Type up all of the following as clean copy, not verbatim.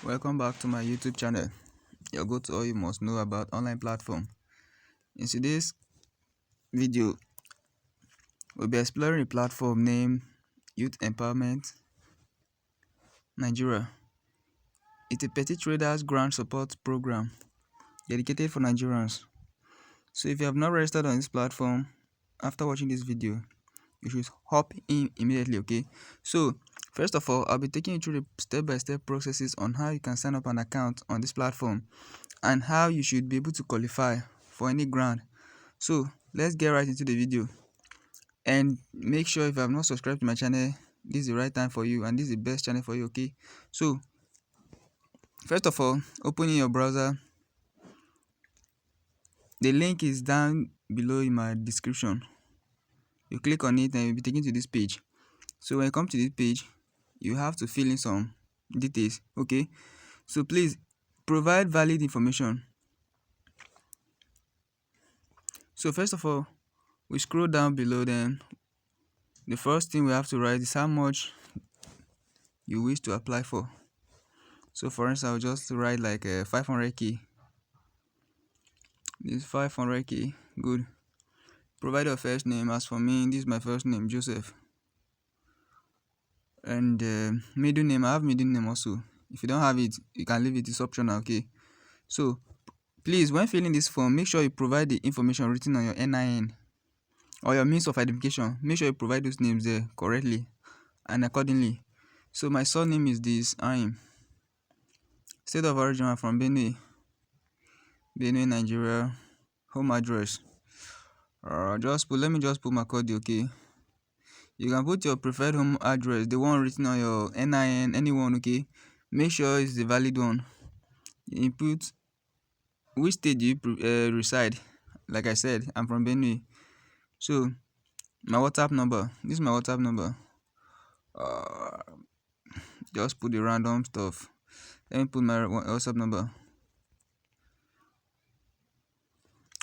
Welcome back to my YouTube channel. Your go to all you must know about online platform. In today's video, we'll be exploring a platform named Youth Empowerment Nigeria. It's a petty traders grant support program dedicated for Nigerians. So if you have not registered on this platform, after watching this video, you should hop in immediately, okay? So first of all, I'll be taking you through the step-by-step processes on how you can sign up an account on this platform and how you should be able to qualify for any grant. So let's get right into the video, and make sure if you have not subscribed to my channel, this is the right time for you and this is the best channel for you, okay? So first of all, open in your browser. The link is down below in my description. You click on it and you'll be taken to this page. So when you come to this page, you have to fill in some details, okay? So please provide valid information. So first of all, we scroll down below, then the first thing we have to write is how much you wish to apply for. So for instance, I'll just write like 500k. This 500k. Good. Provide your first name. As for me, this is my first name, Joseph. And middle name, I have middle name also. If you don't have it, you can leave it. It's optional, okay? So please, when filling this form, make sure you provide the information written on your NIN or your means of identification. Make sure you provide those names there correctly and accordingly. So my surname is this. I'm state of origin, I'm from Benue, Nigeria. Home address. Let me just put my code, okay? You can put your preferred home address, the one written on your NIN, anyone, okay? Make sure it's the valid one. You input which state do you reside. Like I said, I'm from Benue. So my WhatsApp number. This is my WhatsApp number. Just put the random stuff. Let me put my WhatsApp number.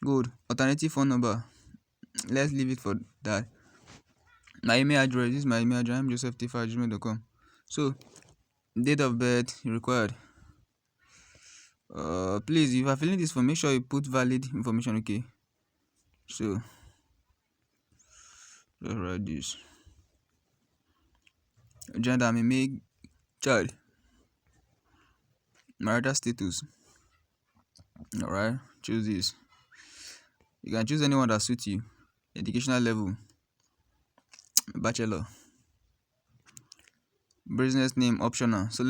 Good. Alternative phone number. Let's leave it for that. My email address. This is my email address. I'm josephtifa@gmail.com. So date of birth required. Please, if you are filling this form, make sure you put valid information, okay? So let's write this. Gender, I'm a male child. Marital status. Alright, choose this. You can choose anyone that suits you. Educational level, bachelor. Business name optional. So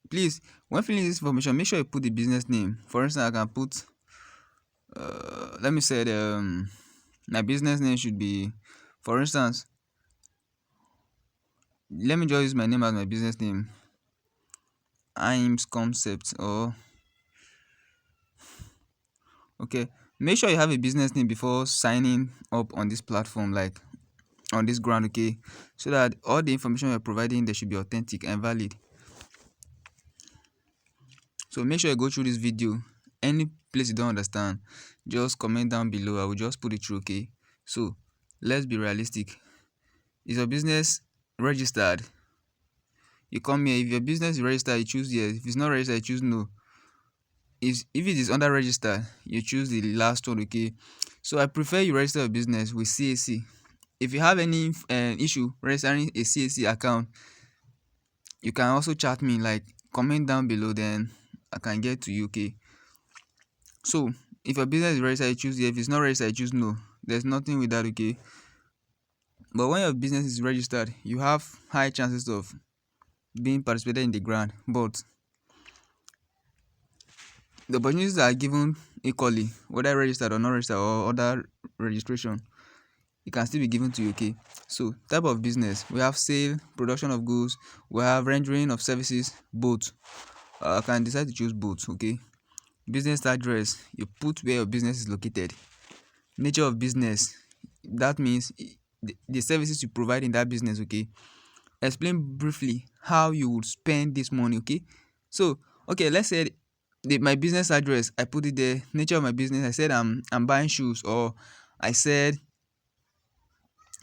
please, when filling this information, make sure you put the business name. For instance, I can put let me say my business name should be, for instance, let me just use my name as my business name. IMS Concept. Or okay, make sure you have a business name before signing up on this platform, like on this ground, okay? So that all the information you're providing, they should be authentic and valid. So make sure you go through this video. Any place you don't understand, just comment down below. I will just put it through, okay? So let's be realistic. Is your business registered? You come here. If your business is registered, you choose yes. If it's not registered, you choose no. If it is under register, you choose the last one, okay? So I prefer you register your business with CAC. If you have any issue registering a CAC account, you can also chat me, like comment down below, then I can get to you, okay? So if your business is registered, you choose yes. If it's not registered, you choose no. There's nothing with that, okay? But when your business is registered, you have high chances of being participated in the grant, but the opportunities are given equally, whether registered or not registered or other registration. It can still be given to you, okay? So type of business, we have sale, production of goods, we have rendering of services, both. I can decide to choose both, okay? Business address, you put where your business is located. Nature of business, that means the services you provide in that business, okay? Explain briefly how you would spend this money, okay? So okay, let's say my business address, I put it there. Nature of my business, I said I'm buying shoes, or I said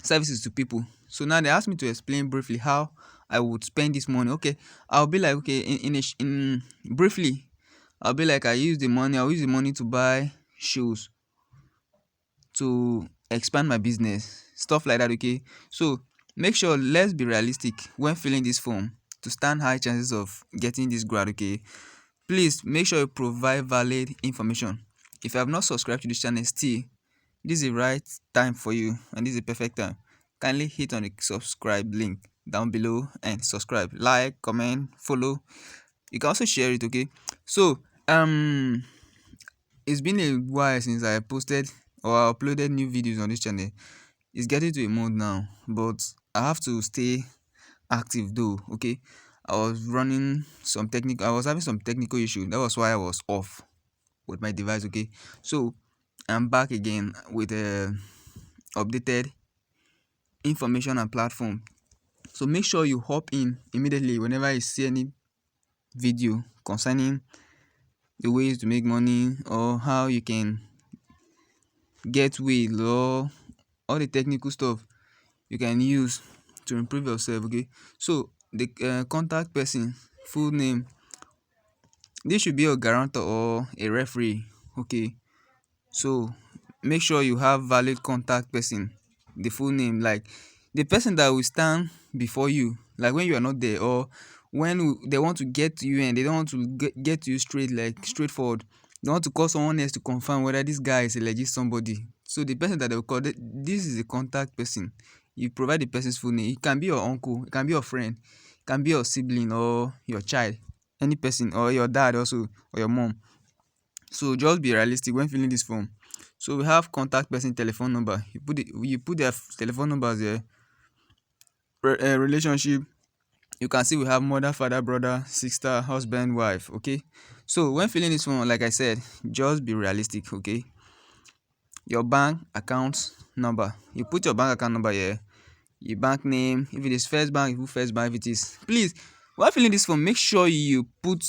services to people. So now they asked me to explain briefly how I would spend this money. Okay, I'll be like, okay, in briefly, I'll be like, I'll use the money to buy shoes, to expand my business, stuff like that. Okay, so make sure, let's be realistic when filling this form to stand high chances of getting this grant. Okay, please make sure you provide valid information. If you have not subscribed to this channel still, this is the right time for you, and this is the perfect time. Kindly hit on the subscribe link down below and subscribe, like, comment, follow. You can also share it. Okay, so it's been a while since I posted or uploaded new videos on this channel. It's getting to a month now, but I have to stay active though. Okay, I was having some technical issue. That was why I was off with my device. Okay, so I'm back again with a updated information and platform. So make sure you hop in immediately whenever you see any video concerning the ways to make money, or how you can get will, or all the technical stuff you can use to improve yourself. Okay, so the contact person, full name, this should be a guarantor or a referee. Okay, so make sure you have valid contact person, the full name, like the person that will stand before you, like when you are not there, or when they want to get to you and they don't want to get to you straight, like straightforward. They want to call someone else to confirm whether this guy is a legit somebody. So the person that they will call, this is a contact person. You provide the person's full name. It can be your uncle, it can be your friend, it can be your sibling or your child, any person, or your dad also, or your mom. So just be realistic when filling this form. So we have contact person telephone number. You put their telephone numbers there. Relationship. You can see we have mother, father, brother, sister, husband, wife. Okay. So when filling this form, like I said, just be realistic. Okay. Your bank account number. You put your bank account number here. Your bank name. If it is First Bank, you put First Bank. If it is, please, while filling this form, make sure you put,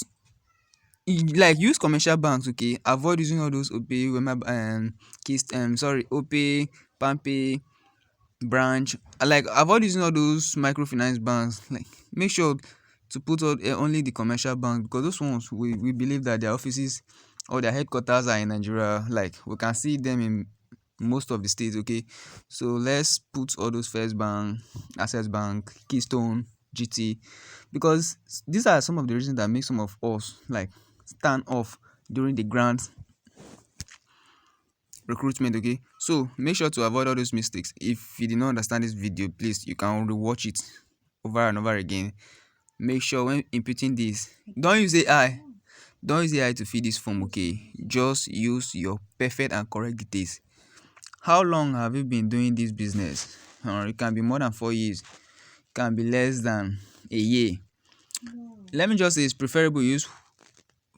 like, use commercial banks. Okay, avoid using all those Opay, Opay, Palmpay, Branch. Like, avoid using all those microfinance banks. Like, make sure to put only the commercial bank, because those ones, we believe that their offices or their headquarters are in Nigeria. Like, we can see them in most of the states. Okay, so let's put all those First Bank, Access Bank, Keystone, GT, because these are some of the reasons that make some of us like stand off during the grant recruitment. Okay, so make sure to avoid all those mistakes. If you did not understand this video, please, you can rewatch it over and over again. Make sure when inputting this, don't use AI to fill this form. Okay, just use your perfect and correct details. How long have you been doing this business? It can be more than 4 years, it can be less than a year. Let me just say, it's preferable use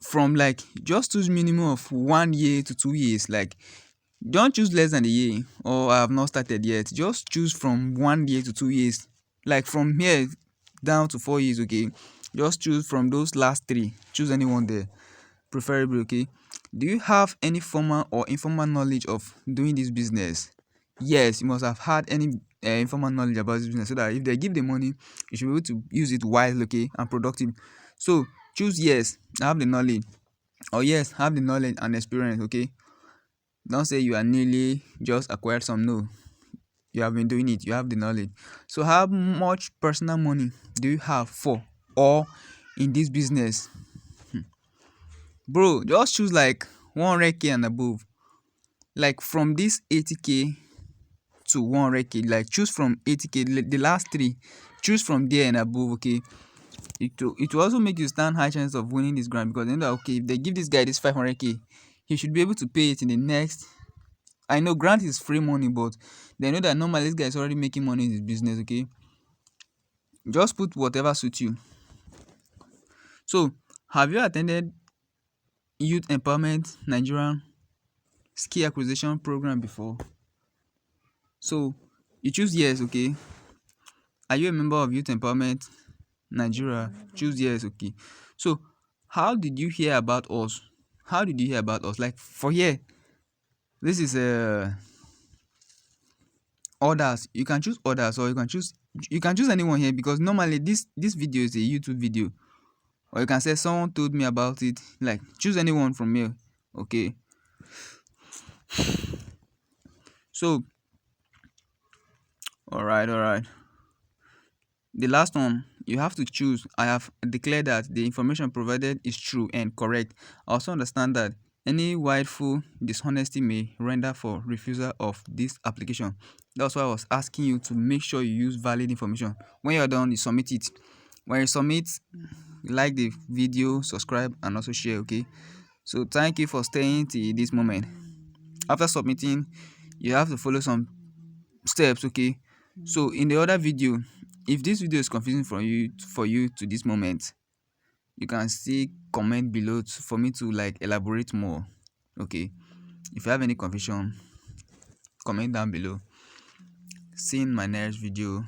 from, like, just choose minimum of 1 year to 2 years. Like, don't choose less than a year or I have not started yet. Just choose from 1 year to 2 years. Like, from here down to 4 years. Okay, just choose from those last three. Choose anyone there, preferably. Okay, do you have any formal or informal knowledge of doing this business? Yes, you must have had any informal knowledge about this business, so that if they give the money, you should be able to use it wisely, okay, and productive. So choose yes, I have the knowledge, or yes, have the knowledge and experience. Okay, don't say you are nearly just acquired some. No, you have been doing it, you have the knowledge. So how much personal money do you have for or in this business? Bro, just choose like 100k and above. Like, from this 80k to 100k, like choose from 80k, the last three, choose from there and above. Okay, it will also make you stand high chance of winning this grant, because they know that, okay, if they give this guy this 500k, he should be able to pay it in the next. I know grant is free money, but they know that normally this guy is already making money in his business. Okay, just put whatever suits you. So, have you attended Youth Empowerment Nigerian Skill Acquisition Program before? So you choose yes. Okay, are you a member of Youth Empowerment Nigeria? Choose yes. Okay, so how did you hear about us? How did you hear about us? Like, for here, this is others. You can choose others, or you can choose You can choose anyone here because normally this video is a YouTube video, or you can say someone told me about it. Like, choose anyone from here. Okay, so all right, the last one you have to choose. I have declared that the information provided is true and correct. I also understand that any willful dishonesty may render for refusal of this application. That's why I was asking you to make sure you use valid information. When you're done, you submit it. When you submit, like the video, subscribe, and also share. Okay, so thank you for staying till this moment. After submitting, you have to follow some steps. Okay, so in the other video, if this video is confusing for you to this moment, you can still comment below for me to like elaborate more. Okay, if you have any confusion, comment down below. See you in my next video.